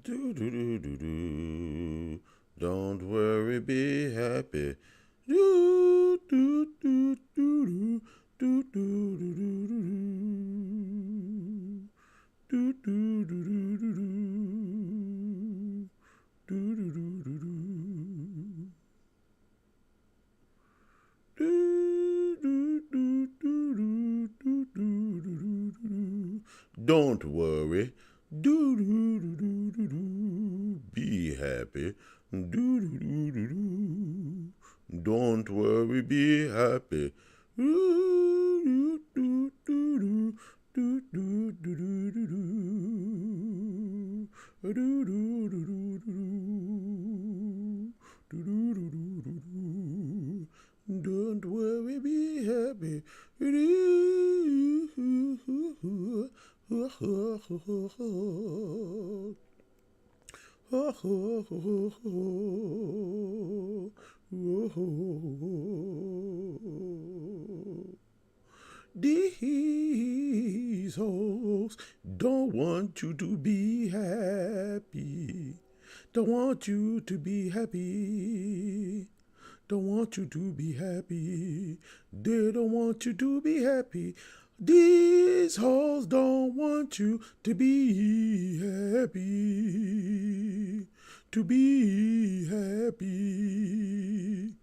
Do do do do do. Don't worry, be happy. Do do do do do do do do do do do do do do do do do do do. Don't worry. Do do do do do do. Be happy. Do do do do do. Don't worry. Be happy. Do do do do do do do do do do. Do do do do do do do do do do. Don't worry, be happy. These hoes don't want you to be happy. Don't want you to be happy. Don't want you to be happy. They don't want you to be happy. These hoes don't want you to be happy. To be happy.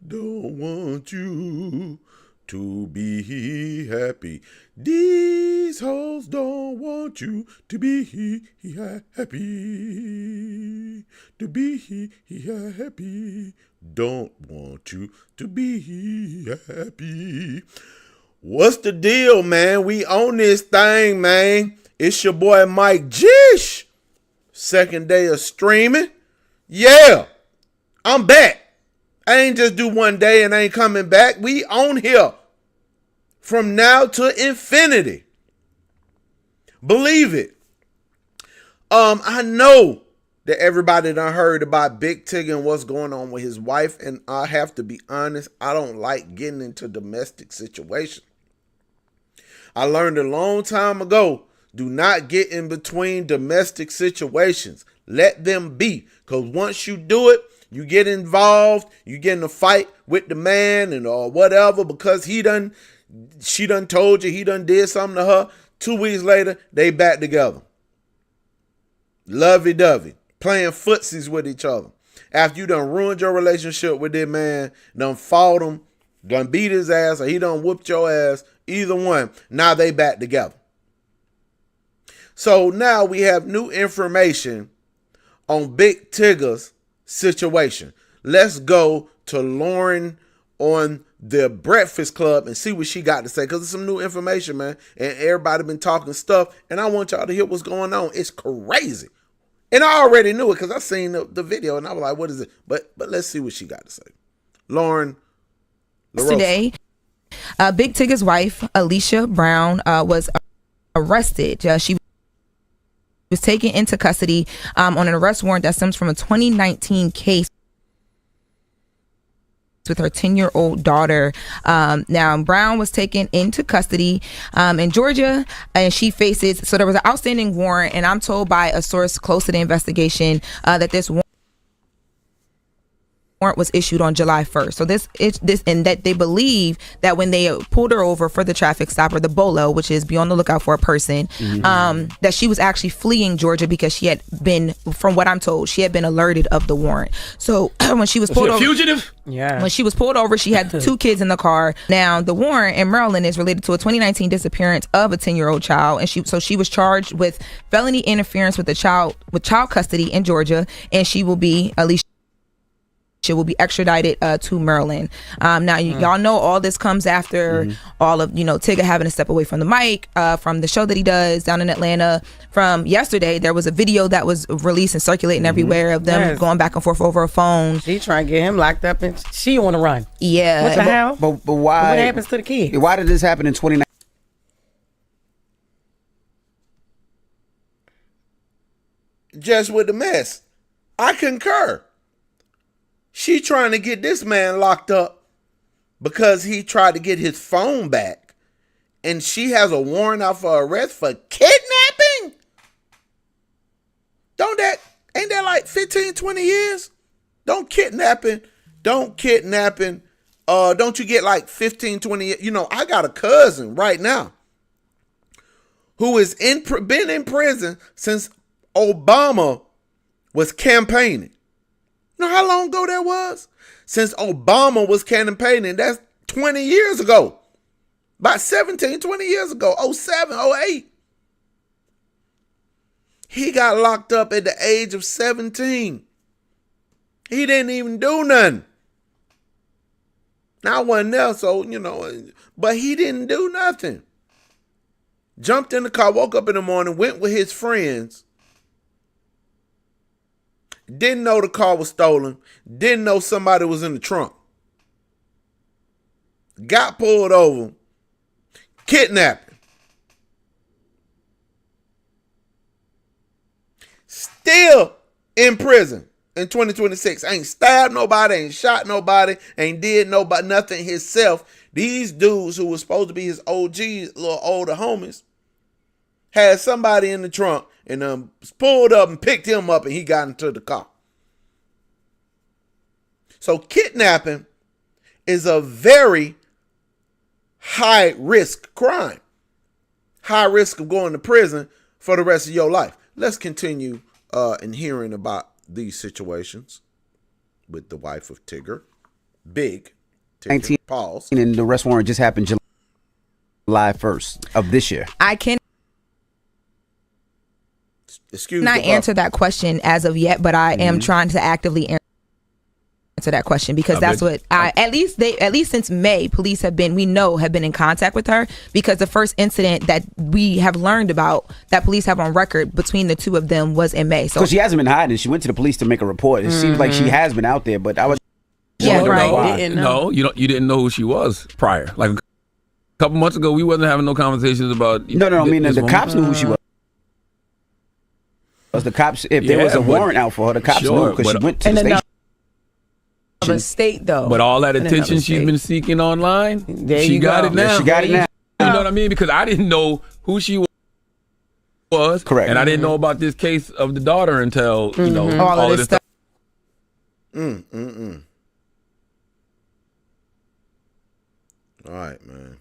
Don't want you to be happy. These hoes don't want you to be happy. To be happy. Don't want you to be happy. What's the deal, man? We on this thing, man. It's your boy Mike Jish. Second day of streaming. Yeah, I'm back. I ain't just do one day and I ain't coming back. We on here from now to infinity. Believe it. I know that everybody done heard about Big Tigga and what's going on with his wife. And I have to be honest, I don't like getting into domestic situations. I learned a long time ago, do not get in between domestic situations. Let them be. Because once you do it, you get involved, you get in a fight with the man and or whatever because she done told you, he done did something to her. 2 weeks later, they back together. Lovey-dovey. Playing footsies with each other. After you done ruined your relationship with this man, done fought him, done beat his ass, or he done whooped your ass, either one, now they back together. So now we have new information on Big Tigga's situation. Let's go to Lauren on the Breakfast Club and see what she got to say, because it's some new information, man, and everybody been talking stuff, and I want y'all to hear what's going on. It's crazy. And I already knew it because I seen the video and I was like, what is it? But let's see what she got to say. Lauren LaRosa. Today, Big Tigga's wife, Alicia Brown, was arrested. She was taken into custody on an arrest warrant that stems from a 2019 case with her 10-year-old daughter. Now, Brown was taken into custody in Georgia, and she faces, so there was an outstanding warrant, and I'm told by a source close to the investigation that this warrant was issued on July 1st. So this and that they believe that when they pulled her over for the traffic stop, or the BOLO, which is be on the lookout for a person, that she was actually fleeing Georgia because she had been, from what I'm told, she had been alerted of the warrant. So when she was pulled over, fugitive? Yeah. When she was pulled over, she had 2 kids in the car. Now, the warrant in Maryland is related to a 2019 disappearance of a 10-year-old child, and she was charged with felony interference with child custody in Georgia, and she will be extradited to Maryland. Now, y'all know all this comes after all of, Tigga having to step away from the mic, from the show that he does down in Atlanta. From yesterday, there was a video that was released and circulating everywhere of them going back and forth over a phone. She trying to get him locked up and she want to run. Yeah. What the hell? But why? What happens to the kid? Why did this happen in 2019? Just with the mess. I concur. She trying to get this man locked up because he tried to get his phone back, and she has a warrant out for arrest for kidnapping? Don't that Ain't that like 15, 20 years? Don't kidnapping. Don't you get like 15, 20 years? You know, I got a cousin right now who is been in prison since Obama was campaigning. You know how long ago that was? Since Obama was campaigning. That's 20 years ago. About 17, 20 years ago. 07, 08. He got locked up at the age of 17. He didn't even do nothing. Now I wasn't there, so, you know, but he didn't do nothing. Jumped in the car, woke up in the morning, went with his friends. Didn't know the car was stolen. Didn't know somebody was in the trunk. Got pulled over. Kidnapped. Still in prison in 2026. Ain't stabbed nobody, ain't shot nobody, ain't did nobody nothing himself. These dudes who were supposed to be his OGs, little older homies, had somebody in the trunk and pulled up and picked him up and he got into the car. So kidnapping is a very high risk crime. High risk of going to prison for the rest of your life. Let's continue in hearing about these situations with the wife of Tigger. Big Tigger. 19. Pause. And the arrest warrant just happened July 1st of this year. I can not answer that question as of yet, but I am trying to actively answer that question because that's what at least since May, police have been in contact with her because the first incident that we have learned about that police have on record between the two of them was in May. So she hasn't been hiding. She went to the police to make a report. It seems like she has been out there, but I was right. No, you didn't know who she was prior. Like a couple months ago, we wasn't having no conversations about. No. I mean, the cops knew who she was. The cops, if there was a warrant out for her, the cops knew because she went to the station. Of a state though, but all that attention she's been seeking online, she got it now. Yeah, she got it now. You know what I mean? Because I didn't know who she was, correct, and I didn't know about this case of the daughter until you know all of this stuff. All right, man.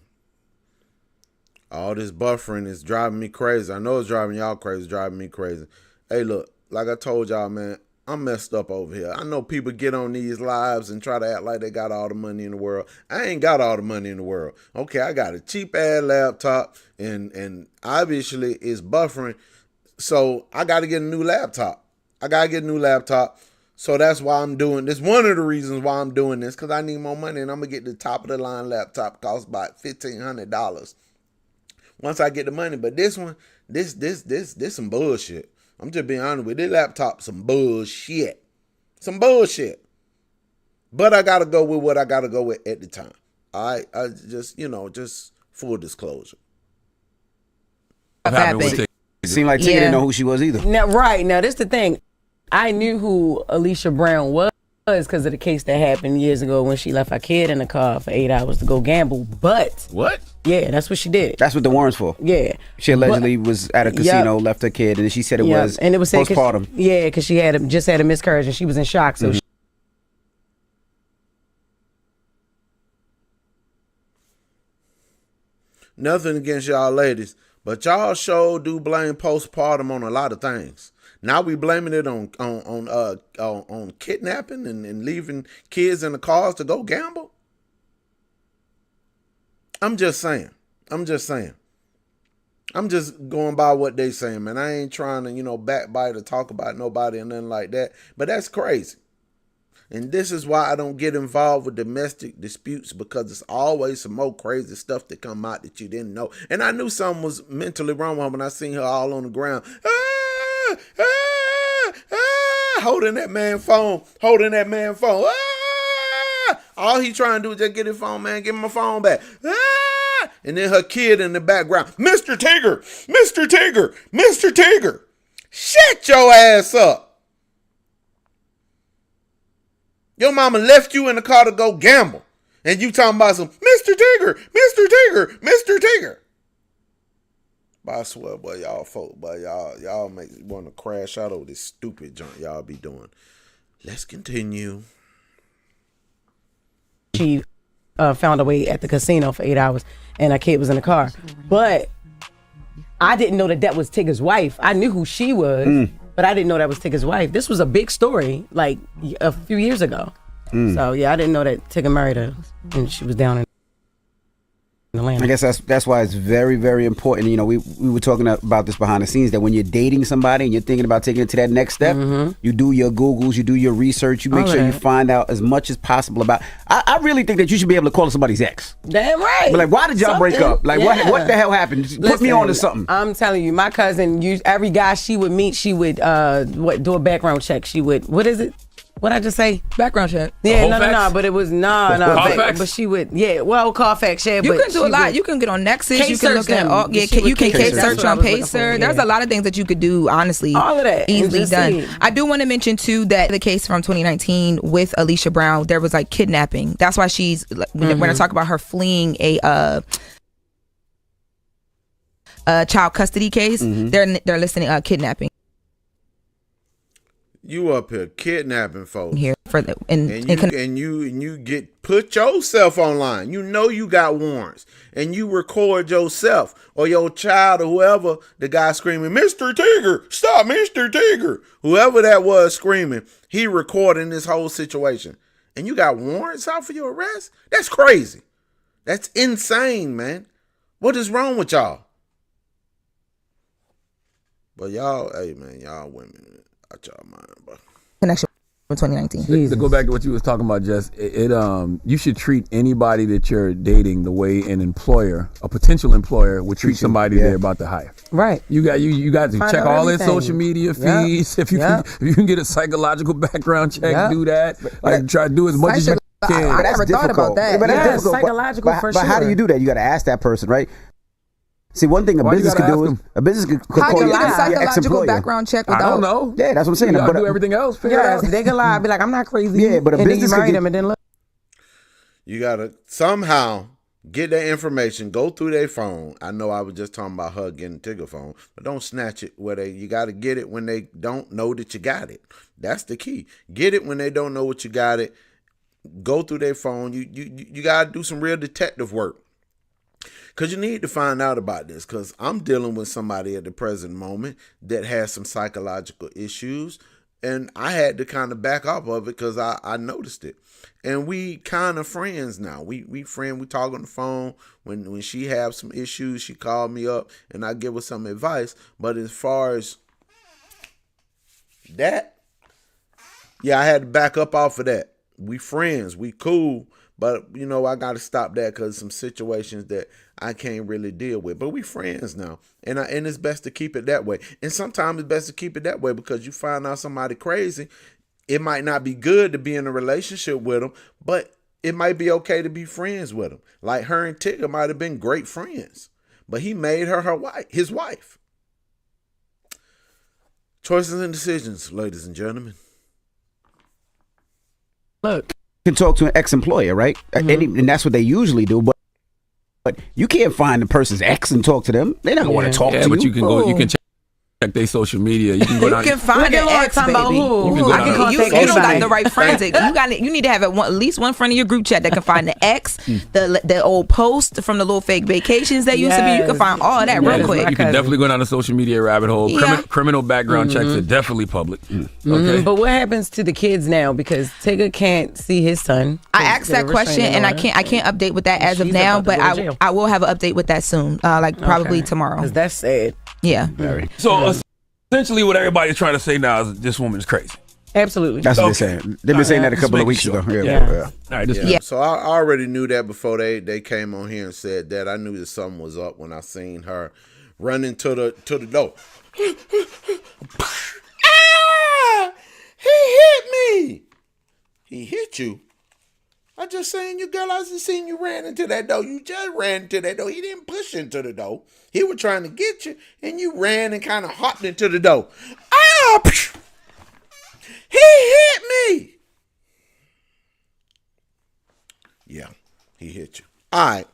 All this buffering is driving me crazy. I know it's driving y'all crazy. It's driving me crazy. Hey, look, like I told y'all, man, I'm messed up over here. I know people get on these lives and try to act like they got all the money in the world. I ain't got all the money in the world. Okay, I got a cheap-ass laptop, and obviously it's buffering, so I got to get a new laptop. So that's why I'm doing this. One of the reasons why I'm doing this, because I need more money, and I'm going to get the top-of-the-line laptop. Costs about $1,500 once I get the money. But this one, this some bullshit. I'm just being honest with you. This laptop, some bullshit. But I got to go with what I got to go with at the time. I just full disclosure. It seemed like Tigger didn't know who she was either. Now, right. Now, this is the thing. I knew who Alicia Brown was because of the case that happened years ago when she left her kid in the car for 8 hours to go gamble. But what? Yeah, that's what she did. That's what the warrant's for. Yeah, she allegedly was at a casino, left her kid, and she said it was and it was postpartum. Because she just had a miscarriage and she was in shock. So nothing against y'all ladies, but y'all sure do blame postpartum on a lot of things. Now we blaming it on kidnapping and leaving kids in the cars to go gamble. I'm just saying. I'm just going by what they saying, man. I ain't trying to, backbite or talk about nobody or nothing like that. But that's crazy. And this is why I don't get involved with domestic disputes, because it's always some more crazy stuff that come out that you didn't know. And I knew something was mentally wrong with her when I seen her all on the ground. Holding that man phone. All he trying to do is just get his phone, man. Give him my phone back. And then her kid in the background. Mr. Tigger. Shut your ass up. Your mama left you in the car to go gamble. And you talking about some Mr. Tigger. But I swear, boy, y'all folk, boy, y'all make want to crash out over this stupid junk y'all be doing. Let's continue. She found a way at the casino for 8 hours, and her kid was in the car. But I didn't know that was Tigga's wife. I knew who she was, but I didn't know that was Tigga's wife. This was a big story, like a few years ago. So yeah, I didn't know that Tigga married her, and she was down in Atlanta. I guess that's why it's very, very important. You know, we were talking about this behind the scenes, that when you're dating somebody and you're thinking about taking it to that next step, you do your Googles, you do your research, you make sure you find out as much as possible about. I really think that you should be able to call somebody's ex. Damn right. But like, why did y'all break up? Like, what the hell happened? Put me on to something. I'm telling you, my cousin, every guy she would meet, she would do a background check. She would, what is it? What I just say? Background check. Yeah, no, but it was but she would, Carfax, yeah. You can do a lot. You can get on Nexus. You can look at all. Yeah, you can case search on Pacer. There's a lot of things that you could do. Honestly, all of that easily done. I do want to mention too that the case from 2019 with Alicia Brown, there was like kidnapping. That's why she's when I talk about her fleeing a child custody case, they're listing kidnapping. You up here kidnapping folks Here for the and you get put yourself online. You know you got warrants, and you record yourself or your child or whoever. The guy screaming, "Mr. Tigger, stop, Mr. Tigger!" Whoever that was screaming, he recording this whole situation, and you got warrants out for your arrest. That's crazy. That's insane, man. What is wrong with y'all? But y'all, hey man, y'all women. Out y'all mind, bro. Connection with 2019. To go back to what you was talking about, Jess, you should treat anybody that you're dating the way a potential employer would treat somebody they're about to hire. Right. You got to Find check out all their everything. social media feeds. If you can get a psychological background check, do that. Like try to do as much as you can. I never thought about that. But that's difficult. Psychological for sure. But how do you do that? You got to ask that person, right? See, one thing a business could do is a business could how call do you your get a psychological ex-employer. background check I without? don't know. Yeah, that's what I'm saying. You gotta But do everything else. Figure it out. They can lie, be like, I'm not crazy. Yeah, but a and business then you marry could them and then look. You gotta somehow get that information, go through their phone. I know I was just talking about her getting Tigger phone, but don't snatch it you gotta get it when they don't know that you got it. That's the key. Get it when they don't know what you got it. Go through their phone. You gotta do some real detective work. Because you need to find out about this, because I'm dealing with somebody at the present moment that has some psychological issues, and I had to kind of back off of it because I noticed it. And we kind of friends now. We friends. We talk on the phone. When she have some issues, she called me up, and I give her some advice. But as far as that, yeah, I had to back up off of that. We friends. We cool. But, I got to stop that because some situations that I can't really deal with. But we friends now. And it's best to keep it that way. And sometimes it's best to keep it that way because you find out somebody crazy. It might not be good to be in a relationship with them, but it might be okay to be friends with them. Like her and Tigger might have been great friends. But he made her his wife. Choices and decisions, ladies and gentlemen. Look. Can talk to an ex-employer, right? And that's what they usually do. But you can't find the person's ex and talk to them. They're not going to want to talk to you. Yeah, but you can go. You can check their social media. You can go down. You can find an ex, baby. You don't like the right friends. You need to have at least one friend in your group chat that can find the ex, the old post from the little fake vacations that used to be. You can find all of that real quick. You can definitely go down the social media rabbit hole. Yeah. Criminal background checks are definitely public. Okay. But what happens to the kids now? Because Tigger can't see his son. I asked that question, and I can't update with that as of now. But I will have an update with that soon, probably tomorrow. Because that's sad. Yeah. So essentially, what everybody's trying to say now is this woman is crazy. Absolutely. That's what they're saying. They've been saying that a couple of weeks ago. Yeah. All right. So I already knew that before they came on here and said that. I knew that something was up when I seen her running to the door. Ah! He hit me. He hit you. I just seen you, girl. I just seen you ran into that door. You just ran into that door. He didn't push into the door. He was trying to get you, and you ran and kind of hopped into the door. Ah! He hit me. Yeah, he hit you. All right.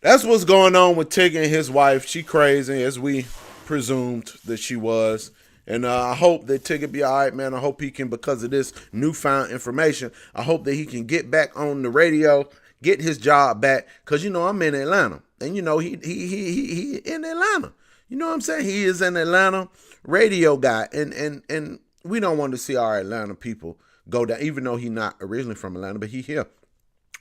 that's what's going on with Tigga and his wife. She crazy, as we presumed that she was. And I hope that Tigga be all right, man. I hope he can, because of this newfound information, I hope that he can get back on the radio, get his job back. Because, you know, I'm in Atlanta. And, you know, he in Atlanta. You know what I'm saying? He is an Atlanta radio guy. And we don't want to see our Atlanta people go down, even though he not originally from Atlanta, but he here.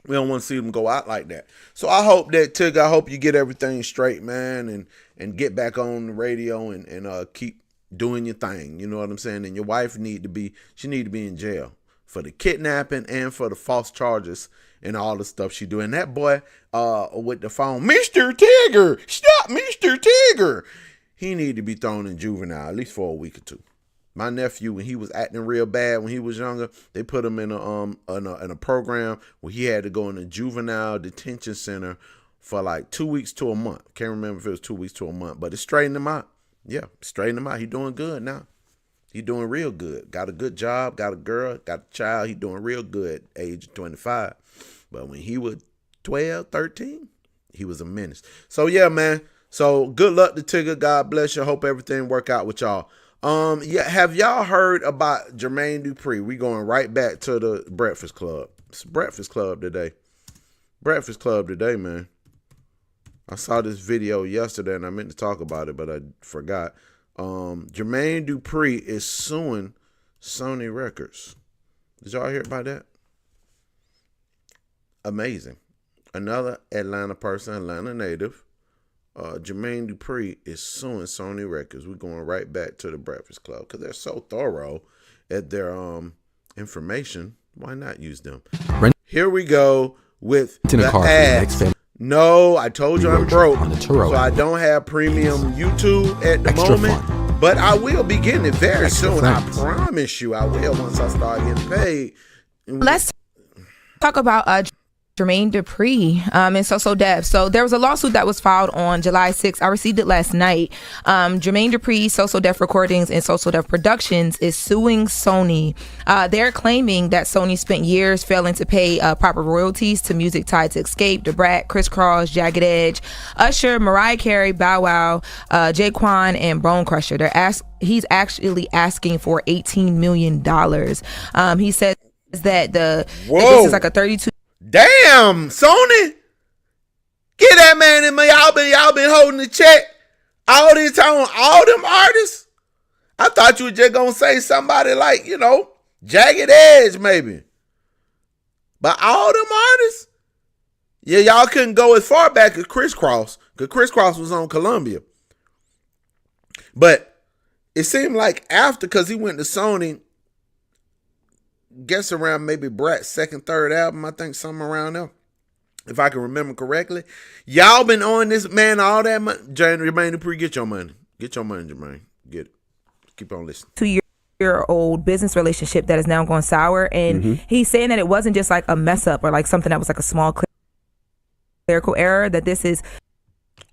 We don't want to see them go out like that. So I hope that, Tigga, I hope you get everything straight, man, and get back on the radio and keep doing your thing. You know what I'm saying? And your wife need to be in jail for the kidnapping and for the false charges and all the stuff she doing. That boy with the phone, Mr. Tigger, stop, Mr. Tigger. He need to be thrown in juvenile at least for a week or two. My nephew, when he was acting real bad when he was younger, they put him in a program where he had to go in a juvenile detention center for like 2 weeks to a month. Can't remember if it was 2 weeks to a month, but it straightened him out. Yeah, straightened him out. He doing good now. He doing real good. Got a good job, got a girl, got a child. He doing real good at age 25. But when he was 12, 13, he was a menace. So yeah, man. So good luck to Tigga. God bless you. Hope everything work out with y'all. Yeah, have y'all heard about Jermaine Dupri? We going right back to the Breakfast Club. It's Breakfast Club today. Breakfast Club today, man. I saw this video yesterday and I meant to talk about it, but I forgot. Jermaine Dupri is suing SONY Records. Did y'all hear about that? Amazing. Another Atlanta person, Atlanta native. Jermaine Dupri is suing SONY Records. We're going right back to the Breakfast Club because they're so thorough at their information. Why not use them? Here we go with the ads. No, I told you I'm broke, so I don't have premium YouTube at the moment. But I will be getting it very soon. I promise you I will once I start getting paid. Let's talk about Jermaine Dupri and So Def. So there was a lawsuit that was filed on July 6th. I received it last night. Jermaine Dupri, So Def Recordings, and So Def Productions is suing SONY. They're claiming that SONY spent years failing to pay proper royalties to music tied to Escape, Da Brat, Criss Cross, Jagged Edge, Usher, Mariah Carey, Bow Wow, Jaquan, and Bone Crusher. He's actually asking for $18 million. He says that that this is like a 32. Damn, SONY, get that man in me. Y'all been holding the check all this time on all them artists. I thought you were just gonna say somebody like, you know, Jagged Edge maybe, but all them artists. Yeah, y'all couldn't go as far back as Criss Cross, because Criss Cross was on Columbia. But it seemed like after, because he went to SONY, guess around maybe Brat's second, third album, I think something around there, if I can remember correctly. Y'all been on this man all that money. Jermaine Dupri, get your money. Get your money, Jermaine. Get it. Keep on listening. 2-year-old business relationship that is now going sour, and he's saying that it wasn't just like a mess up or like something that was like a small clerical error, that this is...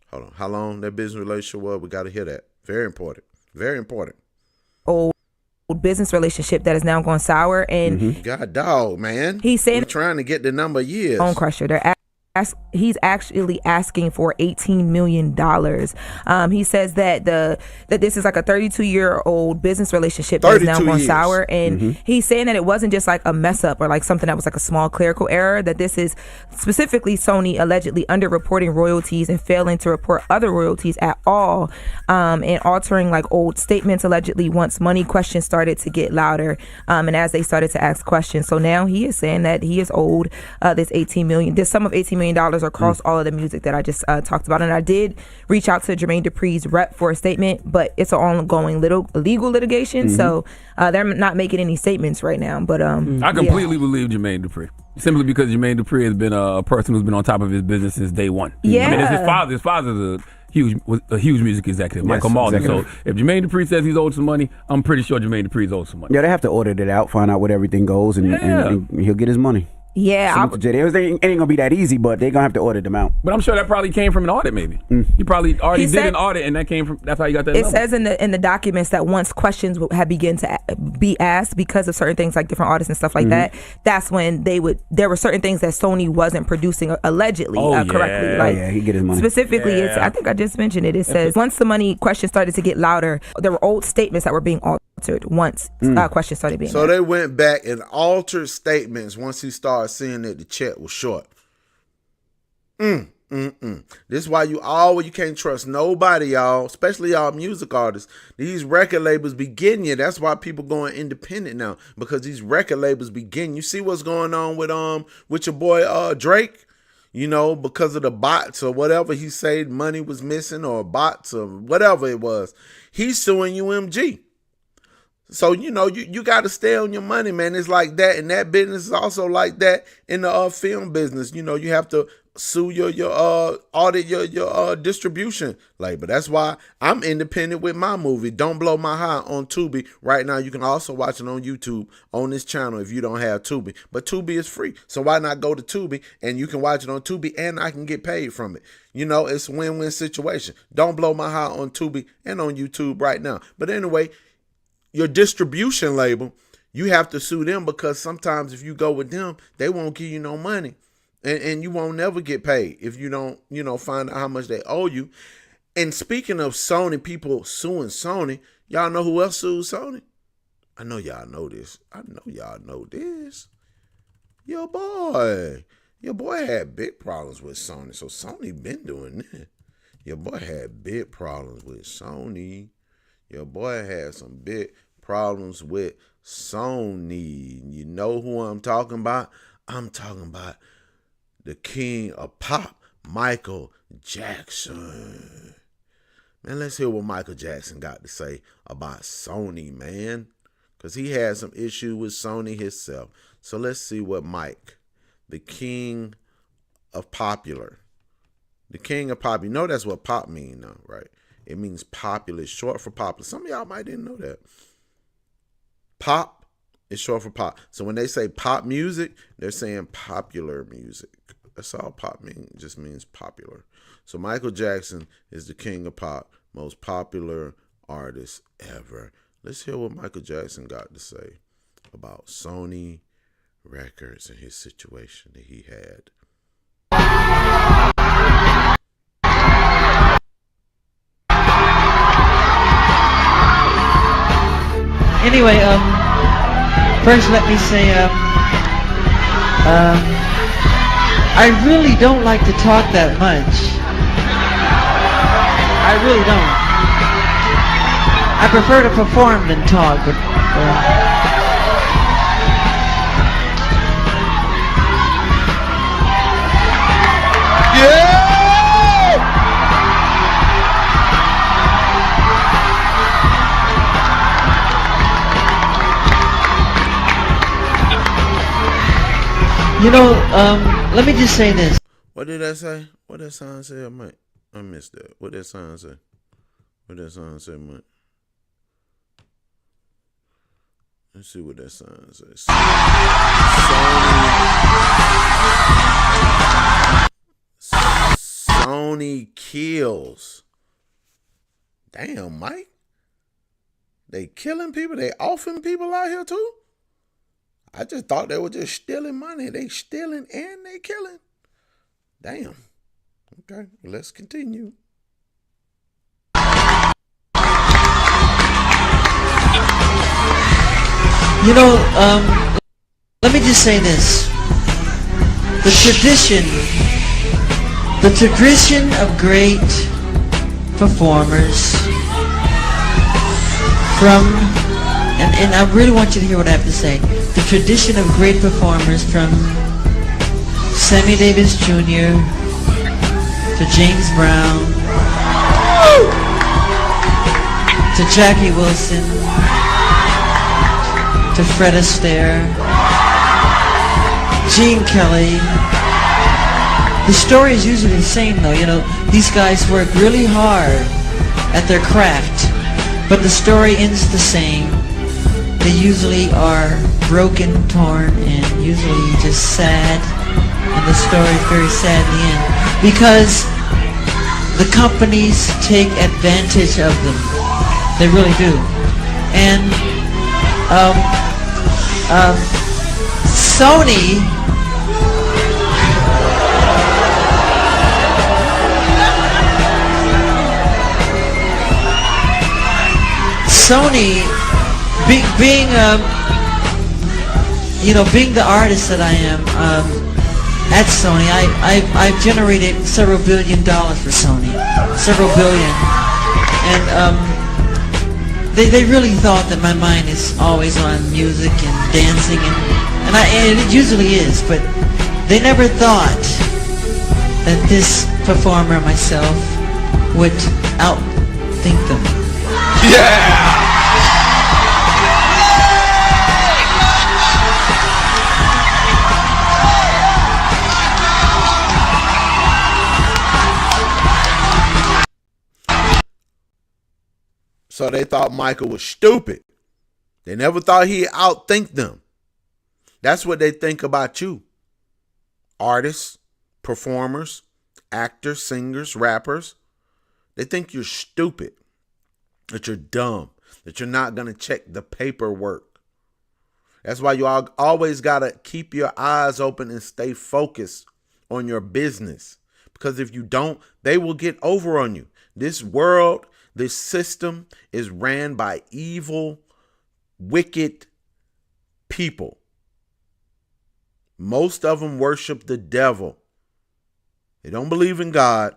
Hold on. How long that business relationship was? We got to hear that. Very important. Very important. Old business relationship that is now going sour, and God dog, man. He's saying we're trying to get the number of years. Bone Crusher. He's actually asking for $18 million. He says that that this is like a 32-year-old business relationship that is now going sour, and he's saying that it wasn't just like a mess up or like something that was like a small clerical error, that this is specifically SONY allegedly underreporting royalties and failing to report other royalties at all, and altering like old statements allegedly once money questions started to get louder, and as they started to ask questions. So now he is saying that he is owed this sum of $18 million across all of the music that I just talked about. And I did reach out to Jermaine Dupri's rep for a statement, but it's an ongoing legal litigation, so they're not making any statements right now. But I completely believe Jermaine Dupri, simply because Jermaine Dupri has been a person who's been on top of his business since day one. Yeah, I mean, it's his father's a huge music executive, Michael Malden. So if Jermaine Dupri says he's owed some money, I'm pretty sure Jermaine Dupri's owed some money. Yeah, they have to audit it out, find out where everything goes, and he'll get his money. Yeah, Send them to jail. It ain't gonna be that easy, but they're gonna have to audit them out. But I'm sure that probably came from an audit. Maybe he probably already did an audit, and that came from. That's how you got that. It number. says in the documents that once questions had begun to be asked because of certain things like different audits and stuff like that, that's when there were certain things that Sony wasn't producing allegedly correctly. Like he get his money. Specifically, it's I think I just mentioned it. It says once the money questions started to get louder, there were old statements that were being altered once questions started being. So they went back and altered statements once he started seeing that the check was short. This is why you can't trust nobody, y'all, especially y'all music artists. These record labels begin you. That's why people going independent now, because these record labels begin. You see what's going on with your boy Drake? You know, because of the bots or whatever he said money was missing or bots or whatever it was. He's suing UMG. So, you know, you got to stay on your money, man. It's like that. And that business is also like that in the film business. You know, you have to sue audit your distribution label. That's why I'm independent with my movie, Don't Blow My High, on Tubi. Right now, you can also watch it on YouTube on this channel if you don't have Tubi. But Tubi is free. So why not go to Tubi and you can watch it on Tubi and I can get paid from it. You know, it's a win-win situation. Don't Blow My High on Tubi and on YouTube right now. But anyway, your distribution label, you have to sue them because sometimes if you go with them, they won't give you no money. And you won't never get paid if you don't, find out how much they owe you. And speaking of Sony, people suing Sony, y'all know who else sued Sony? I know y'all know this. Your boy had big problems with Sony. So Sony been doing that. Your boy had big problems with Sony. Your boy had some big problems with Sony. You know who I'm talking about? I'm talking about the king of pop, Michael Jackson. Man, let's hear what Michael Jackson got to say about Sony, man. Because he had some issue with Sony himself. So let's see what Mike, the king of popular. The king of pop. You know that's what pop mean now, right? It means popular. It's short for popular. Some of y'all might didn't know that. Pop is short for pop. So when they say pop music, they're saying popular music. That's all pop means. It just means popular. So Michael Jackson is the king of pop, most popular artist ever. Let's hear what Michael Jackson got to say about Sony Records and his situation that he had. Anyway, first let me say, I really don't like to talk that much. I really don't. I prefer to perform than talk, but let me just say this. What did that say? What that sign say, Mike? I missed that. What that sign say? Mike? Let's see what that sign says. Sony kills. Damn, Mike. They killing people. They offing people out here too. I just thought they were just stealing money. They stealing and they killing. Damn. Okay, let's continue. Let me just say this. The tradition of great performers and I really want you to hear what I have to say. The tradition of great performers from Sammy Davis Jr. to James Brown to Jackie Wilson to Fred Astaire, Gene Kelly. The story is usually the same though. These guys work really hard at their craft, but the story ends the same. they usually are broken, torn, and usually just sad, and the story is very sad in the end, because the companies take advantage of them. They really do. And Sony, being being the artist that I am at Sony, I've generated several $1 billion for Sony, several billion, and they really thought that my mind is always on music and dancing, and it usually is, but they never thought that this performer, myself, would outthink them. Yeah. So they thought Michael was stupid. They never thought he'd outthink them. That's what they think about you. Artists, performers, actors, singers, rappers. They think you're stupid, that you're dumb, that you're not going to check the paperwork. That's why you always got to keep your eyes open and stay focused on your business. Because if you don't, they will get over on you. This world, this system is ran by evil, wicked people. Most of them worship the devil. They don't believe in God.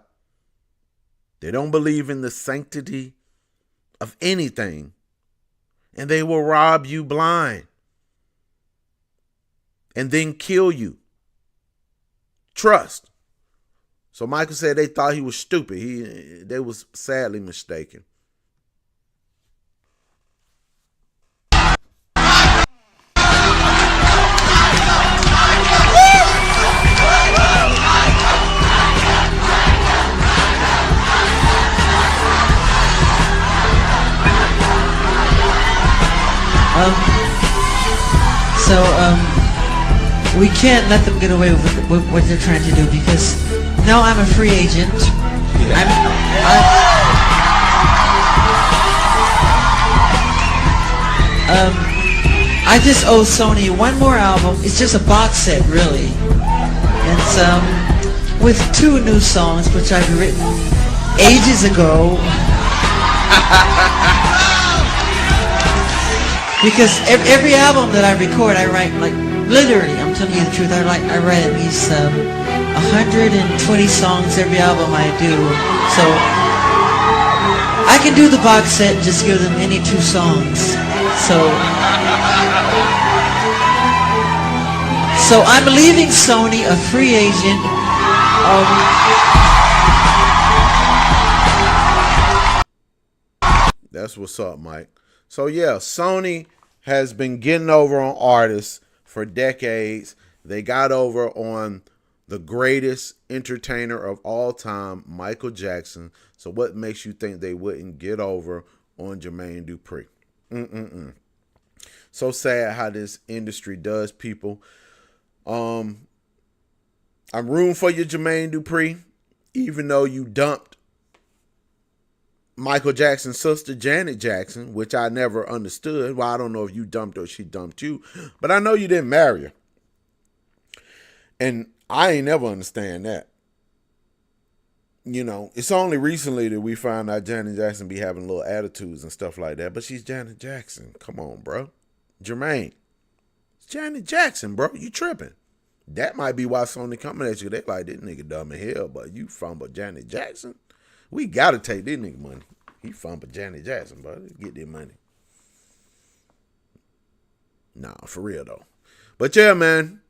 They don't believe in the sanctity of anything. And they will rob you blind and then kill you. Trust. So Michael said they thought he was stupid. They was sadly mistaken. We can't let them get away with what they're trying to do, because now I'm a free agent. I just owe Sony one more album. It's just a box set, really. It's with 2 new songs, which I've written ages ago. Because every album that I record, I write, like, literally, I'm telling you the truth, I write at least 120 songs every album I do. So I can do the box set and just give them any 2 songs. So I'm leaving Sony a free agent. That's what's up, Mike. So yeah, Sony has been getting over on artists for decades. They got over on the greatest entertainer of all time, Michael Jackson. So what makes you think they wouldn't get over on Jermaine Dupri? So sad how this industry does people. I'm rooting for you, Jermaine Dupri, even though you dumped Michael Jackson's sister, Janet Jackson, which I never understood. Well, I don't know if you dumped her or she dumped you, but I know you didn't marry her. And I ain't never understand that. You know, it's only recently that we found out Janet Jackson be having little attitudes and stuff like that, but she's Janet Jackson. Come on, bro. Jermaine, it's Janet Jackson, bro. You tripping. That might be why Sony coming at you. They like, this nigga dumb as hell, but you fumble Janet Jackson? We got to take this nigga money. He fumble Janet Jackson, bro. Get their money. Nah, for real, though. But yeah, man.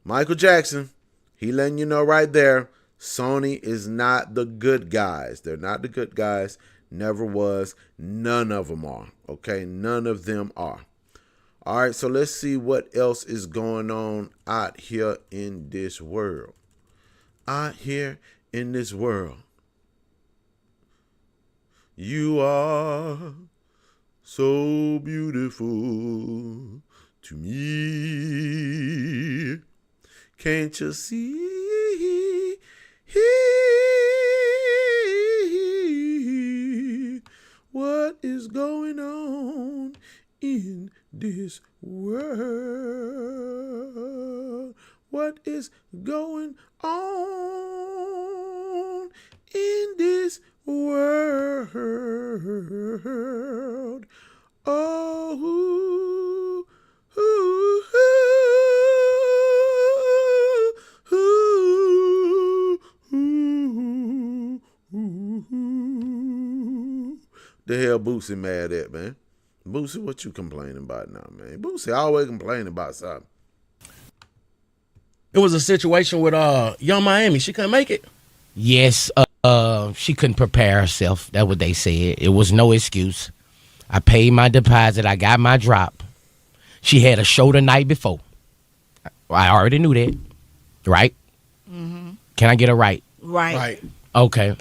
Michael Jackson, he letting you know right there, Sony is not the good guys. They're not the good guys. Never was. None of them are. Okay? None of them are. All right, so let's see what else is going on out here in this world. Out here in this world. You are so beautiful to me. Can't you see? What is going on in this world? What is going on in this world? Oh, ooh, ooh, ooh, ooh, ooh, ooh. The hell Boosie mad at, man? Boosie, what you complaining about now, man? Boosie always complaining about something. It was a situation with Young Miami. She couldn't make it. Yes, she couldn't prepare herself. That's what they said. It was no excuse. I paid my deposit. I got my drop. She had a show the night before. I already knew that. Right? Mm-hmm. Can I get it right? Right. Okay.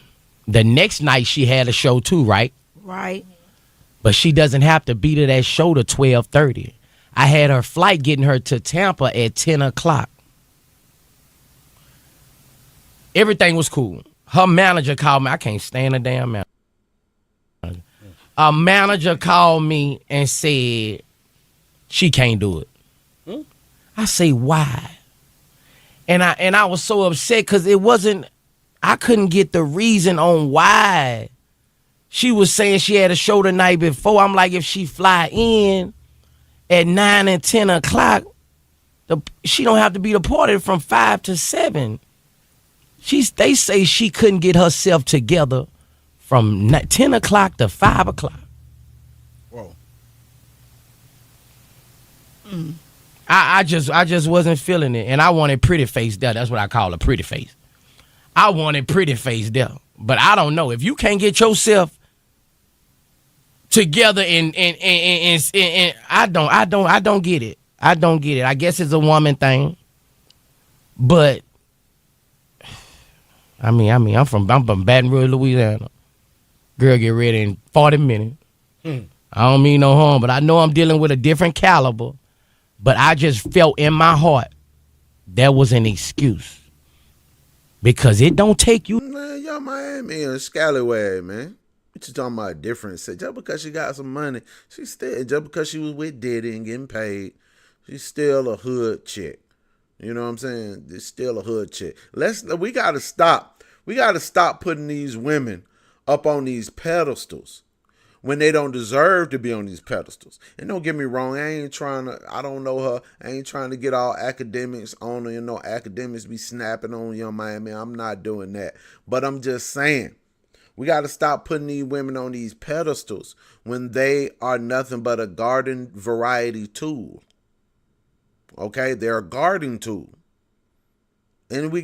The next night she had a show too, right? Right. But she doesn't have to be to that show to 12:30. I had her flight getting her to Tampa at 10 o'clock. Everything was cool. Her manager called me. I can't stand a damn manager. A manager called me and said she can't do it. I say, why? And I was so upset because I couldn't get the reason on why. She was saying she had a show the night before. I'm like, if she fly in at 9 and 10 o'clock, she don't have to be deported from 5 to 7. They say she couldn't get herself together from 10 o'clock to 5 o'clock. Whoa. I just wasn't feeling it. And I wanted pretty face there. That's what I call a pretty face. I wanted pretty face there. But I don't know. If you can't get yourself together and I don't get it. I don't get it. I guess it's a woman thing. But I'm from Baton Rouge, Louisiana. Girl, get ready in 40 minutes. I don't mean no harm, but I know I'm dealing with a different caliber. But I just felt in my heart there was an excuse. Because it don't take you. Man, y'all Miami and Scallywag, man. What you talking about a different set? Just because she got some money, just because she was with Diddy and getting paid, she's still a hood chick. You know what I'm saying? It's still a hood chick. We gotta stop. We gotta stop putting these women up on these pedestals when they don't deserve to be on these pedestals. And don't get me wrong, I don't know her. I ain't trying to get all academics on her. Academics be snapping on Young Miami. I'm not doing that. But I'm just saying, we got to stop putting these women on these pedestals when they are nothing but a garden variety tool. Okay? They're a garden tool. And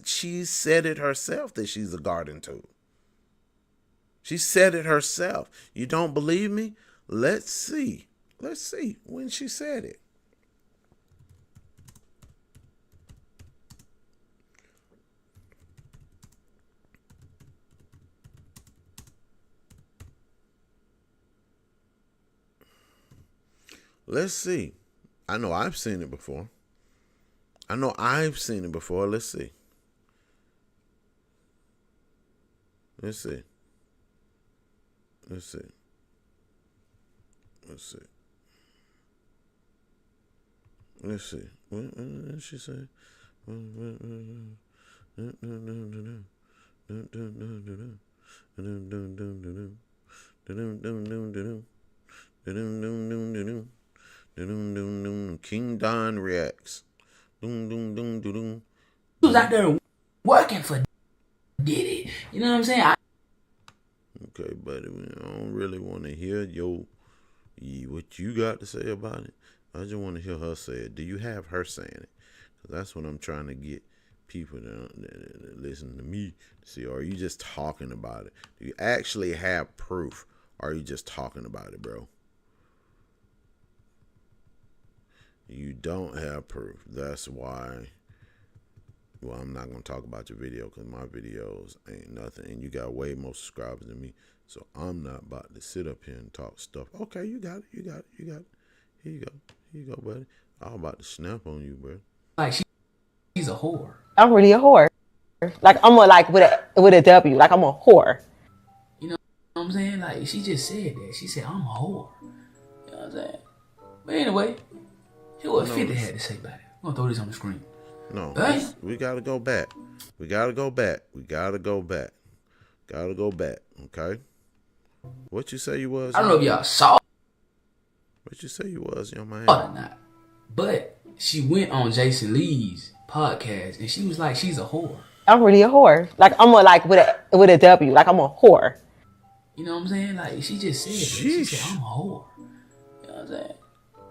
she said it herself that she's a garden tool. She said it herself. You don't believe me? Let's see. Let's see when she said it. Let's see. I know I've seen it before. Let's see. Let's see. Let's see. Let's see. Let's see. What did she say? King Don reacts. Who's out there working for Diddy? You know what I'm saying? Okay, buddy, I don't really want to hear what you got to say about it. I just want to hear her say it. Do you have her saying it? Because that's what I'm trying to get people to listen to me to see. Or are you just talking about it? Do you actually have proof? Or are you just talking about it, bro? You don't have proof. That's why Well, I'm not gonna talk about your video because my videos ain't nothing, and you got way more subscribers than me. So I'm not about to sit up here and talk stuff. Okay, you got it. Here you go, buddy. I'm about to snap on you, bro. Like she's a whore. I'm really a whore. Like I'm with a W. Like I'm a whore. You know what I'm saying? Like she just said that. She said I'm a whore. You know what I'm saying? But anyway, here's what 50 had to say about it. I'm gonna throw this on the screen. No, Hey. we gotta go back. Gotta go back. Okay. What you say you was? I don't know if y'all saw What you say you was, young man? it or not, but she went on Jason Lee's podcast and she was like, she's a whore. I'm really a whore. Like I'm with a W. Like I'm a whore. You know what I'm saying? Like she just said that. She said I'm a whore. You know what I'm saying?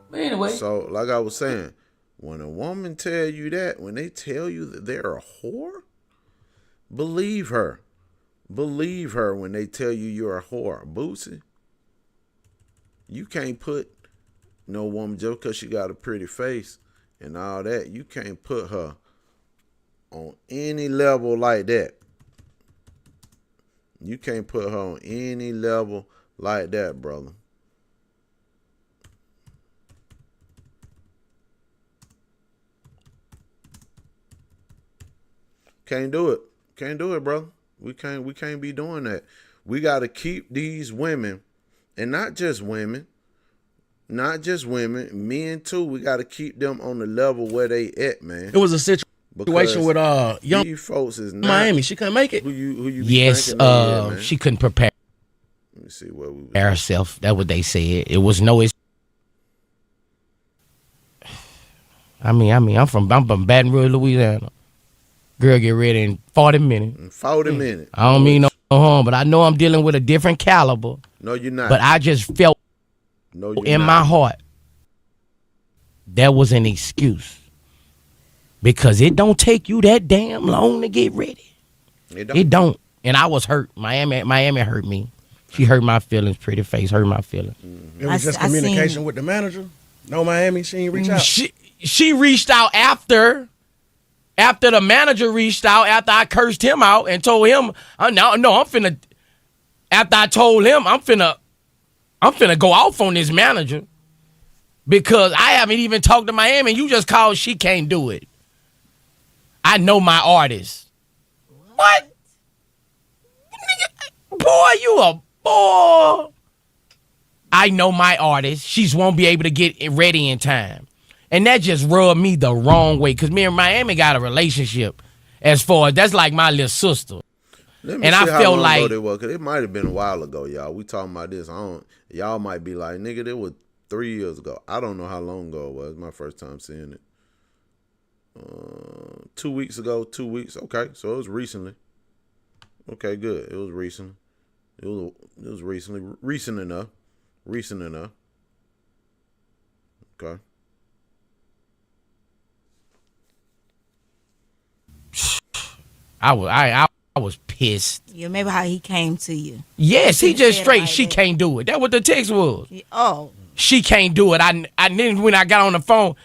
But anyway, So, like I was saying, when a woman tell you that, when they tell you that they're a whore, believe her. Believe her when they tell you you're a whore. Boosie, you can't put no woman just because she got a pretty face and all that. You can't put her on any level like that. You can't put her on any level like that, brother. Can't do it. Can't do it, brother. We can't be doing that. We got to keep these women, and not just women, men too. We got to keep them on the level where they at, man. It was a situation with young these folks is not Miami. She couldn't make it. who you be Yes, thinking they is, man. she couldn't prepare Let me see what we was. herself. That's what they said. It was no. I'm from Baton Rouge, Louisiana. Girl, get ready in 40 minutes. In 40 minutes. I don't mean no harm, but I know I'm dealing with a different caliber. No, you're not. But I just felt no, you're in not. my heart that was an excuse. Because it don't take you that damn long to get ready. It don't. And I was hurt. Miami hurt me. She hurt my feelings. Pretty face hurt my feelings. It was just communication with the manager. No, Miami, she ain't reach out. She reached out after the manager reached out, after I cursed him out and told him, after I told him I'm finna go off on this manager because I haven't even talked to Miami and you just called she can't do it. I know my artist. What? Boy, you a boy. I know my artist. She won't be able to get it ready in time. And that just rubbed me the wrong way because me and Miami got a relationship as far as that's like my little sister. Let me And see I how felt long like ago they were, 'cause it might have been a while ago, y'all. We talking about this. Y'all might be like, nigga, it was 3 years ago. I don't know how long ago it was. My first time seeing it. 2 weeks ago, 2 weeks. Okay, so it was recently. Okay, good. It was recently. It was recently. Recent enough. Okay. I was pissed. You remember how he came to you? Yes, he just straight. Like She that. can't do it. That's what the text was. Oh, She can't do it. I then when I got on the phone,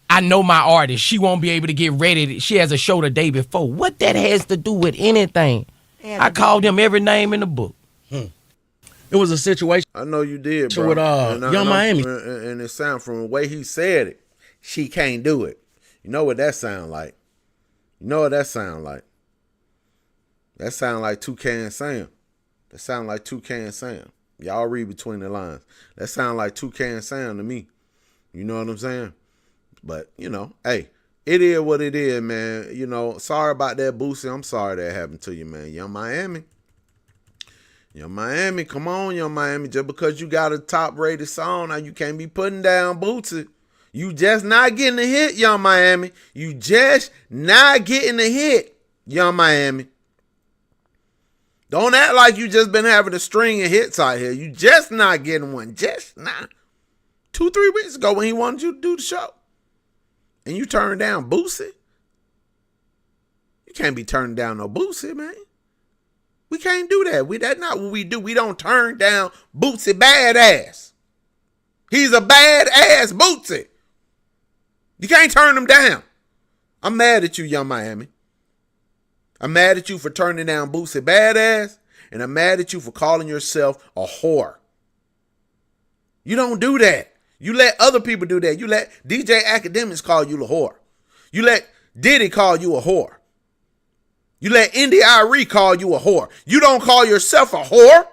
I know my artist. She won't be able to get ready. She has a show the day before. What that has to do with anything? I called him every name in the book. It was a situation. I know you did, bro. With Young Miami. And it sound from the way he said it, she can't do it. You know what that sound like? That sound like Toucan Sam. Y'all read between the lines. That sound like Toucan Sam to me. You know what I'm saying? But, hey, it is what it is, man. Sorry about that, Boosie. I'm sorry that happened to you, man. Young Miami, come on, Young Miami. Just because you got a top-rated song, now you can't be putting down Boosie. You just not getting a hit, Young Miami. You just not getting a hit, Young Miami. Don't act like you just been having a string of hits out here. You just not getting one. Just not. 2-3 weeks ago when he wanted you to do the show. And you turned down Boosie. You can't be turning down no Boosie, man. We can't do that. That's not what we do. We don't turn down Boosie badass. He's a badass Boosie. You can't turn him down. I'm mad at you, Young Miami. I'm mad at you for turning down Boosie Badass, and I'm mad at you for calling yourself a whore. You don't do that. You let other people do that. You let DJ Academics call you a whore. You let Diddy call you a whore. You let Indy Irie call you a whore. You don't call yourself a whore.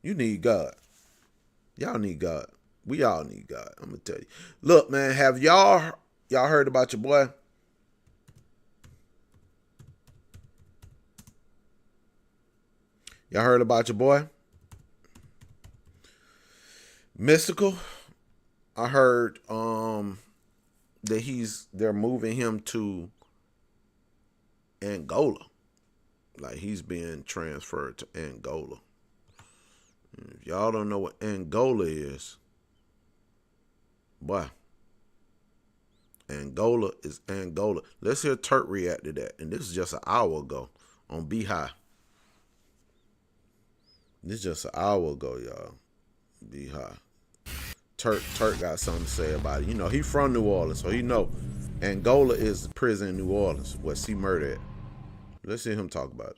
You need God. Y'all need God. We all need God. I'm gonna tell you. Look, man, have y'all heard about your boy? Y'all heard about your boy? Mystical. I heard that they're moving him to Angola. Like he's being transferred to Angola. If y'all don't know what Angola is, boy, Angola is Angola. Let's hear Turk react to that. And this is just an hour ago on Beehive. This is just an hour ago, y'all. Beehive. Turk got something to say about it. You know, he from New Orleans, so he know Angola is the prison in New Orleans where C Murder at. Let's hear him talk about it.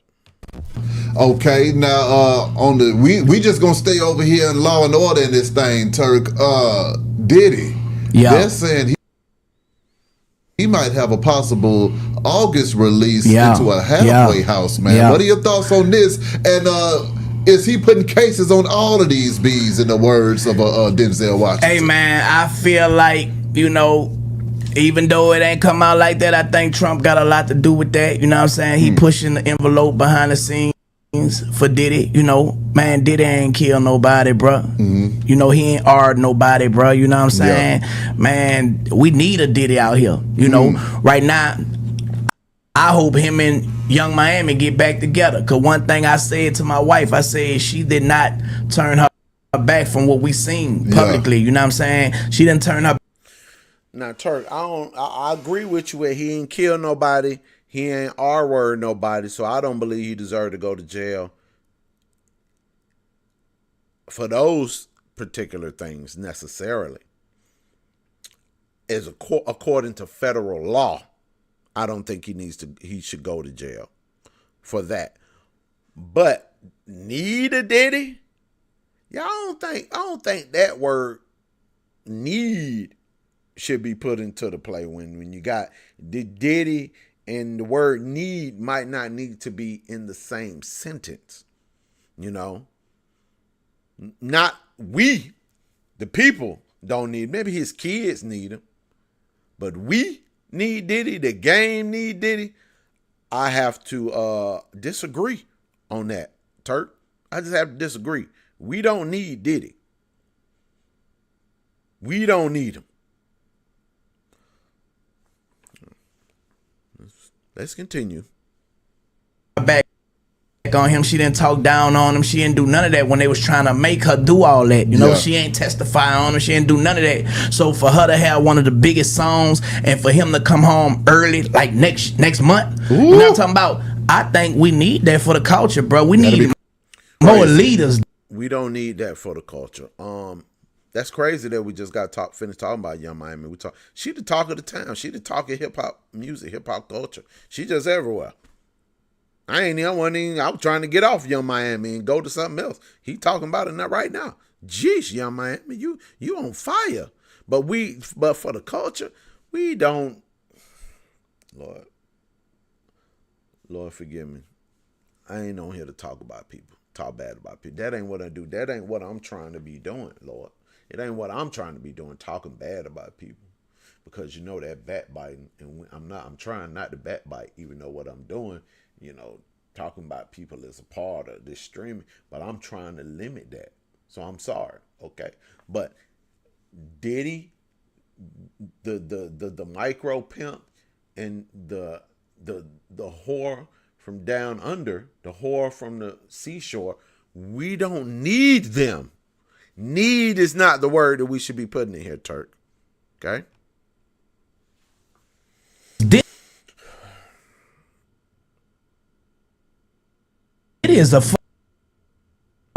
Okay, now we just gonna stay over here in law and order in this thing, Turk. Diddy. Yeah. They're saying he might have a possible August release into a halfway house, man. Yeah. What are your thoughts on this? And is he putting cases on all of these bees, in the words of Denzel Washington? Hey, man, I feel like, you know, even though it ain't come out like that, I think Trump got a lot to do with that. You know what I'm saying? He pushing the envelope behind the scenes for Diddy. You know, man, Diddy ain't kill nobody, bro. You know, he ain't hard nobody, bro. You know what I'm saying? Man, we need a Diddy out here. You know, right now, I hope him and Young Miami get back together. Cause one thing I said to my wife, I said she did not turn her back from what we seen publicly. You know what I'm saying? She didn't turn her. Now, Turk, I agree with you where he ain't kill nobody. He ain't R-word nobody. So I don't believe he deserved to go to jail for those particular things necessarily. According to federal law, I don't think he should go to jail for that. But need a Diddy? Yeah, I don't think that word need should be put into the play when you got the Diddy and the word need might not need to be in the same sentence. You know? Not we, the people, don't need. Maybe his kids need him. But we need Diddy, the game need Diddy. I have to disagree on that, Turk. I just have to disagree. We don't need Diddy. We don't need him. Let's continue. Back on him, she didn't talk down on him. She didn't do none of that when they was trying to make her do all that. You know, she ain't testify on him. She didn't do none of that. So for her to have one of the biggest songs and for him to come home early, like next month, you know what I'm talking about? I think we need that for the culture, bro. We need more leaders. We don't need that for the culture. That's crazy that we just got finished talking about Young Miami. She the talk of the town. She the talk of hip hop music, hip hop culture. She just everywhere. I was trying to get off Young Miami and go to something else. He talking about it right now. Jeez, Young Miami, you on fire. But for the culture, we don't. Lord forgive me. I ain't on here to talk about people, talk bad about people. That ain't what I do. That ain't what I'm trying to be doing, Lord. It ain't what I'm trying to be doing, talking bad about people. Because you know that backbiting, and I'm trying not to backbite, even though what I'm doing, you know, talking about people is a part of this streaming, but I'm trying to limit that. So I'm sorry, okay? But Diddy, the micro pimp, and the whore from down under, the whore from the seashore, we don't need them. Need is not the word that we should be putting in here, Turk. Okay? It is a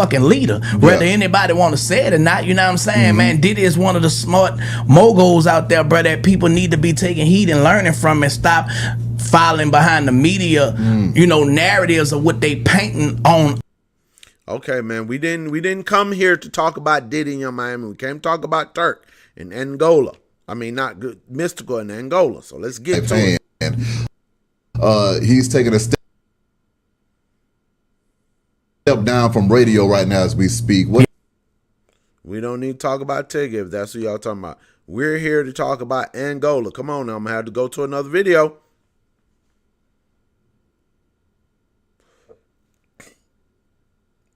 fucking leader, whether anybody want to say it or not. You know what I'm saying, man? Diddy is one of the smart moguls out there, bro, that people need to be taking heed and learning from, and stop following behind the media, you know, narratives of what they painting on. Okay, man, we didn't come here to talk about Diddy in Young Miami. We came to talk about Turk and Angola. I mean, not good, Mystical in Angola. So let's get to it. He's taking a step down from radio right now as we speak. We don't need to talk about Tigga if that's what y'all talking about. We're here to talk about Angola. Come on now, I'm going to have to go to another video.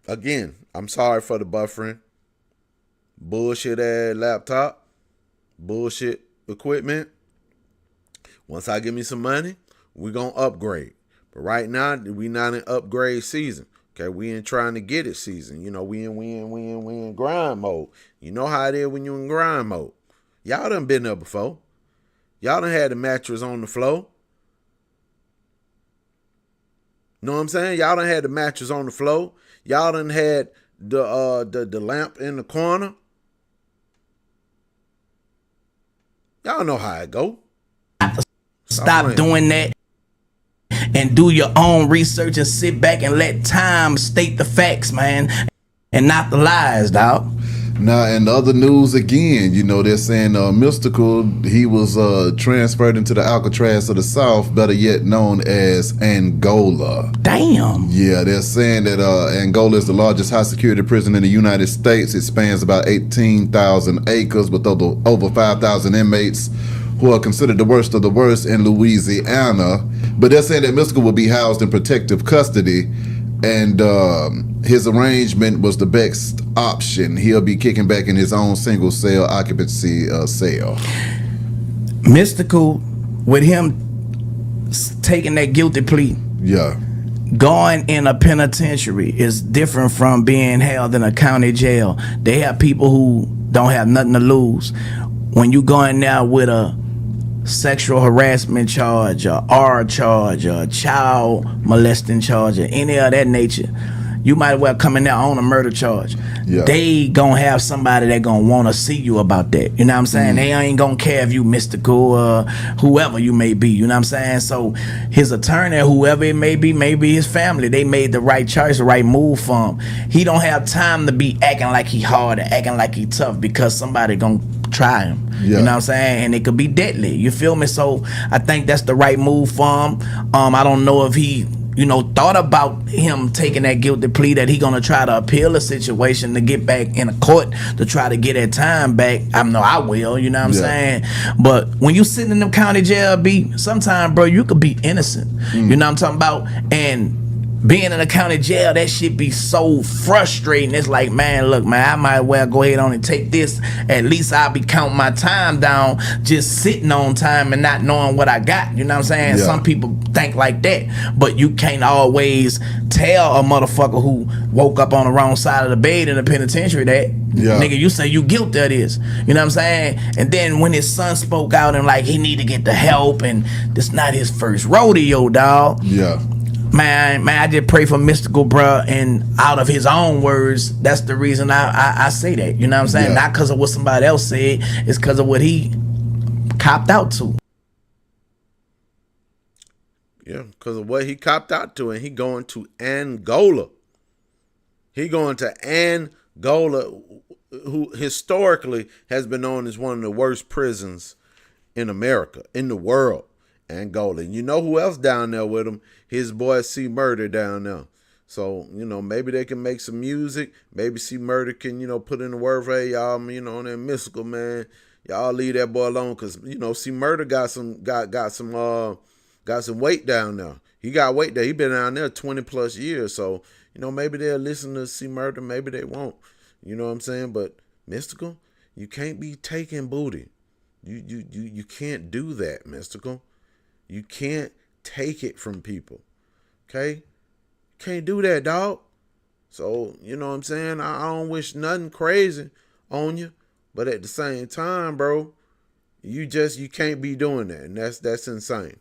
Again, I'm sorry for the buffering. Bullshit ass laptop. Bullshit equipment. Once I get me some money, we're going to upgrade. But right now, we not in upgrade season. Okay, we ain't trying to get it season. You know, we in grind mode. You know how it is when you in grind mode. Y'all done been there before. Y'all done had the mattress on the floor. Know what I'm saying? Y'all done had the mattress on the floor. Y'all done had the lamp in the corner. Y'all know how it go. Stop doing that and do your own research and sit back and let time state the facts, man, and not the lies, dog. Now, in other news again, you know, they're saying Mystical, he was transferred into the Alcatraz of the South, better yet known as Angola. Damn. Yeah, they're saying that Angola is the largest high security prison in the United States. It spans about 18,000 acres with over 5,000 inmates who are considered the worst of the worst in Louisiana. But they're saying that Mystical will be housed in protective custody, and his arrangement was the best option. He'll be kicking back in his own single cell occupancy cell. Mystical, with him taking that guilty plea, going in a penitentiary is different from being held in a county jail. They have people who don't have nothing to lose. When you go in there with a sexual harassment charge, or R charge, or child molesting charge, or any of that nature, you might well come in there on a murder charge. They gonna have somebody that gonna want to see you about that. You know what I'm saying? They ain't gonna care if you Mystical or whoever you may be. You know what I'm saying? So his attorney, whoever it may be his family, they made the right choice, the right move for him. He don't have time to be acting like he hard or acting like he tough, because somebody gonna try him. You know what I'm saying? And it could be deadly. You feel me? So I think that's the right move for him. I don't know if he, you know, thought about him taking that guilty plea, that he gonna try to appeal the situation to get back in a court to try to get that time back. I know I will, you know what I'm saying? But when you sitting in the county jail, sometimes, bro, you could be innocent. You know what I'm talking about? And being in a county jail, that shit be so frustrating. It's like, man, look, man, I might well go ahead on and take this. At least I'll be counting my time down, just sitting on time and not knowing what I got. You know what I'm saying? Some people think like that, but you can't always tell a motherfucker who woke up on the wrong side of the bed in the penitentiary that, nigga, you say you guilty of this. You know what I'm saying? And then when his son spoke out and like he need to get the help, and this not his first rodeo, dog. Man, I just pray for Mystical, bro, and out of his own words, that's the reason I say that. You know what I'm saying? Not because of what somebody else said, it's because of what he copped out to. Yeah, because of what he copped out to, and he going to Angola. He going to Angola, who historically has been known as one of the worst prisons in America, in the world. Angola. And you know who else down there with him? His boy C Murder down there. So, you know, maybe they can make some music. Maybe C Murder can, you know, put in the word for, hey, y'all, you know, on that Mystical, man. Y'all leave that boy alone, because, you know, C Murder got some weight down there. He got weight there. He been down there 20 plus years. So, you know, maybe they'll listen to C Murder, maybe they won't. You know what I'm saying? But Mystical, you can't be taking booty. You can't do that, Mystical. You can't take it from people. Okay? Can't do that, dog. So, you know what I'm saying? I don't wish nothing crazy on you. But at the same time, bro, you can't be doing that. And that's insane.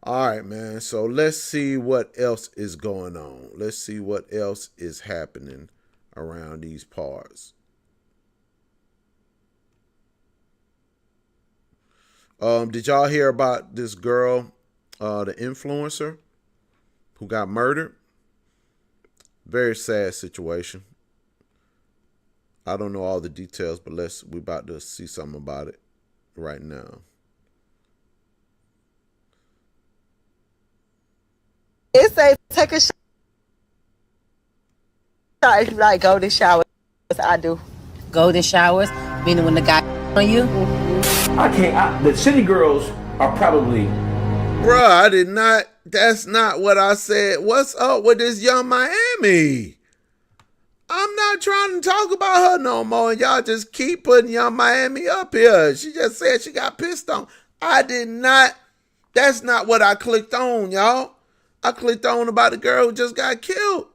All right, man. So let's see what else is going on. Let's see what else is happening around these parts. Did y'all hear about this girl, the influencer, who got murdered? Very sad situation. I don't know all the details, but we're about to see something about it right now. It says take a shower. If you like golden showers, I do. Golden showers, meaning when the guy on you. I can't. The city girls are probably. Bruh, I did not. That's not what I said. What's up with this Young Miami? I'm not trying to talk about her no more, and y'all just keep putting Young Miami up here. She just said she got pissed on. I did not. That's not what I clicked on, y'all. I clicked on about the girl who just got killed.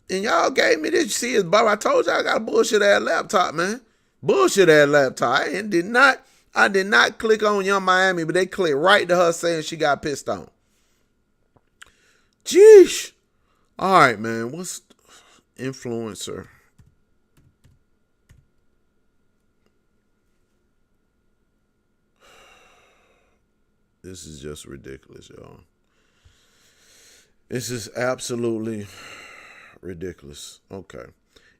And y'all gave me this. See, it's Bob. I told you I got a bullshit ass laptop, man. Bullshit ass laptop. I did not click on Young Miami, but they clicked right to her saying she got pissed on. Jeesh. All right, man. What's influencer? This is just ridiculous, y'all. This is absolutely ridiculous. Okay.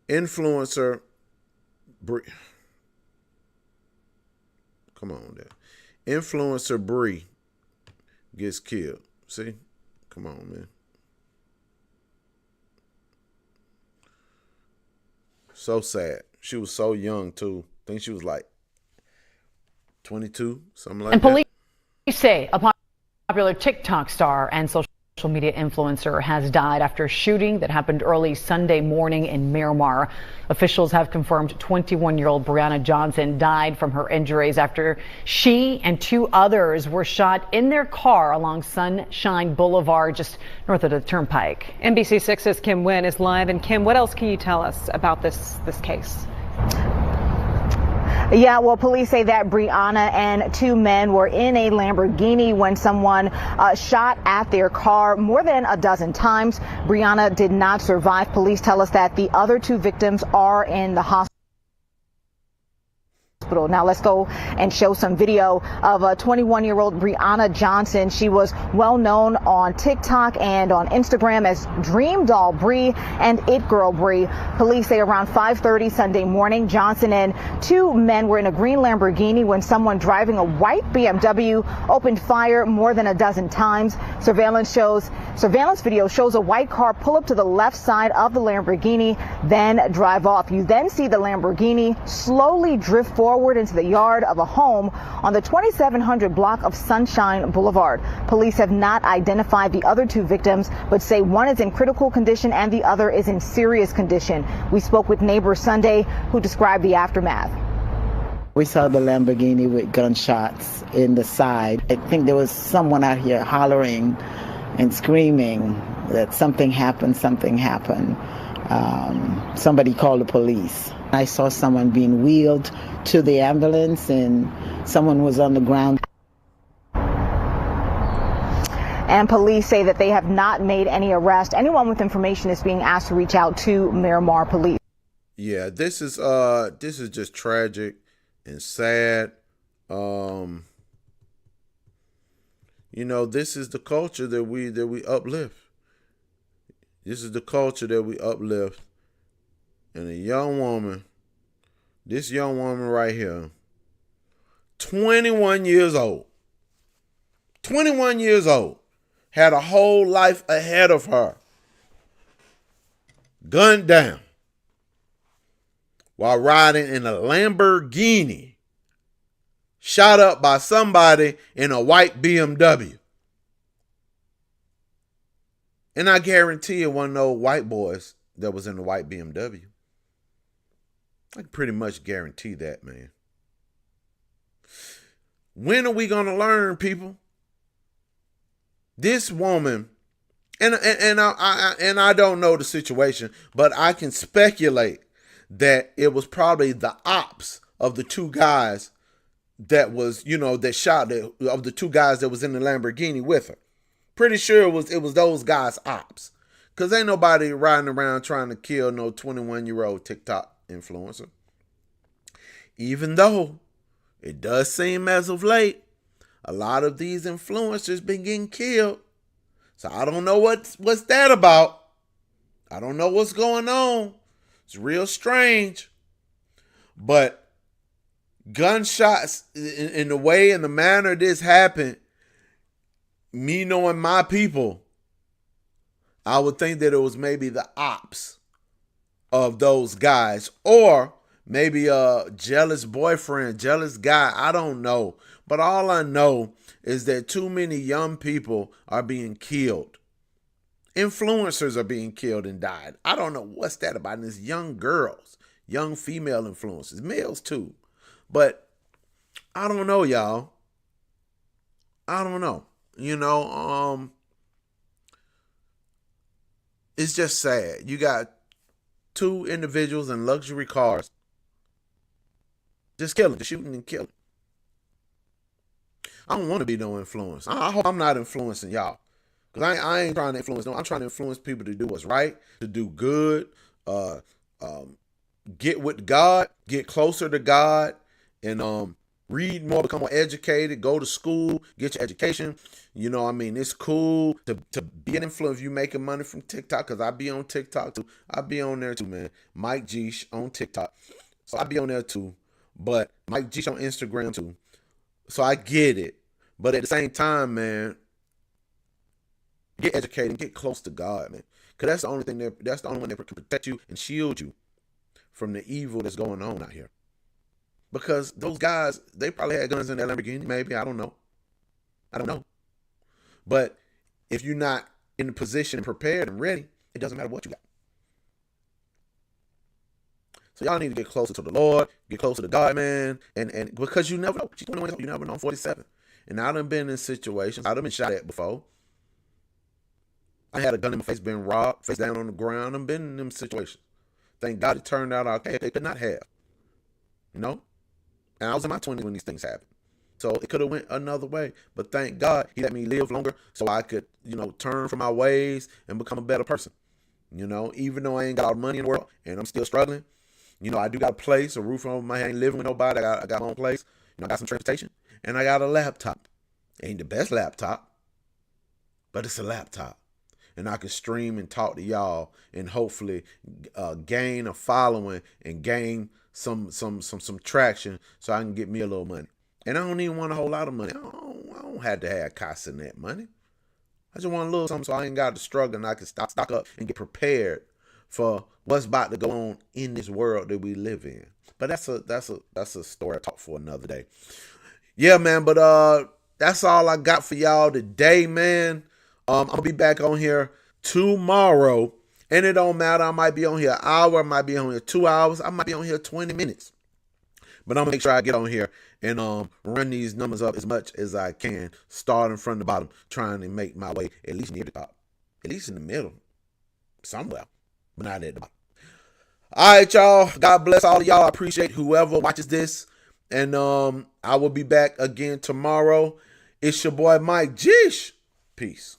Influencer. Come on, there. Influencer Bree gets killed. See? Come on, man. So sad. She was so young, too. I think she was like 22, something like that. And police say a popular TikTok star and social media influencer has died after a shooting that happened early Sunday morning in Miramar. Officials have confirmed 21-year-old Brianna Johnson died from her injuries after she and two others were shot in their car along Sunshine Boulevard, just north of the Turnpike. NBC6's Kim Wynn is live. And Kim, what else can you tell us about this case? Yeah, well, police say that Brianna and two men were in a Lamborghini when someone shot at their car more than a dozen times. Brianna did not survive. Police tell us that the other two victims are in the hospital. Now let's go and show some video of a 21-year-old Brianna Johnson. She was well known on TikTok and on Instagram as Dream Doll Bree and It Girl Bree. Police say around 5:30 Sunday morning, Johnson and two men were in a green Lamborghini when someone driving a white BMW opened fire more than a dozen times. Surveillance video shows a white car pull up to the left side of the Lamborghini, then drive off. You then see the Lamborghini slowly drift forward into the yard of a home on the 2700 block of Sunshine Boulevard. Police have not identified the other two victims, but say one is in critical condition and the other is in serious condition. We spoke with neighbors Sunday who described the aftermath. We saw the Lamborghini with gunshots in the side. I think there was someone out here hollering and screaming that something happened, something happened. Somebody called the police. I saw someone being wheeled to the ambulance and someone was on the ground. And police say that they have not made any arrest. Anyone with information is being asked to reach out to Miramar Police. Yeah, this is just tragic and sad. You know, this is the culture that we uplift. This is the culture that we uplift. And a young woman, this young woman right here, 21 years old, had a whole life ahead of her, gunned down while riding in a Lamborghini, shot up by somebody in a white BMW. And I guarantee it wasn't no white boys that was in the white BMW. I can pretty much guarantee that, man. When are we going to learn, people? This woman, and I don't know the situation, but I can speculate that it was probably the ops of the two guys that was, that shot of the two guys that was in the Lamborghini with her. Pretty sure it was those guys' ops. Because ain't nobody riding around trying to kill no 21-year-old TikTok influencer. Even though it does seem as of late, a lot of these influencers been getting killed. So I don't know what's that about. I don't know what's going on. It's real strange. But gunshots in the way and the manner this happened, me knowing my people, I would think that it was maybe the ops of those guys, or maybe a jealous boyfriend, jealous guy. I don't know. But all I know is that too many young people are being killed. Influencers are being killed and died. I don't know what's that about. And it's young girls, young female influencers, males too. But I don't know, y'all. I don't know. It's just sad. You got two individuals in luxury cars just shooting and killing. I don't want to be no influence. I hope I'm not influencing y'all. Because I ain't trying to influence them. I'm trying to influence people to do what's right, to do good, get with God, get closer to God, and read more, become more educated, go to school, get your education. It's cool to be an influencer if you making money from TikTok, because I be on TikTok too. I be on there too, man. Mike Geesh on TikTok. So I be on there too. But Mike Geesh on Instagram too. So I get it. But at the same time, man, get educated and get close to God, man. Because that's the only one that can protect you and shield you from the evil that's going on out here. Because those guys, they probably had guns in their Lamborghini, maybe. I don't know. But if you're not in the position and prepared and ready, it doesn't matter what you got. So y'all need to get closer to the Lord, get closer to God, man. And because you never know. She's 21 years old, you never know. I'm 47. And I done been in situations. I done been shot at before. I had a gun in my face, been robbed, face down on the ground. I've been in them situations. Thank God it turned out okay. They could not have. And I was in my 20s when these things happened. So it could have went another way. But thank God he let me live longer so I could, turn from my ways and become a better person. Even though I ain't got all the money in the world and I'm still struggling, I do got a place, a roof over my head. I ain't living with nobody. I got my own place. I got some transportation. And I got a laptop. Ain't the best laptop, but it's a laptop. And I can stream and talk to y'all and hopefully gain a following and gain some traction so I can get me a little money. And I don't even want a whole lot of money. I don't have to have costs in that money. I just want a little something so I ain't got to struggle and I can stock up and get prepared for what's about to go on in this world that we live in. But that's a story I talk for another day. Yeah, man, but that's all I got for y'all today, man. I'm gonna be back on here tomorrow. And it don't matter. I might be on here an hour, I might be on here 2 hours, I might be on here 20 minutes. But I'm gonna make sure I get on here and run these numbers up as much as I can, starting from the bottom, trying to make my way at least near the top, at least in the middle, somewhere, but not at the bottom. All right, y'all. God bless all of y'all. I appreciate whoever watches this, and I will be back again tomorrow. It's your boy Mike Geesh. Peace.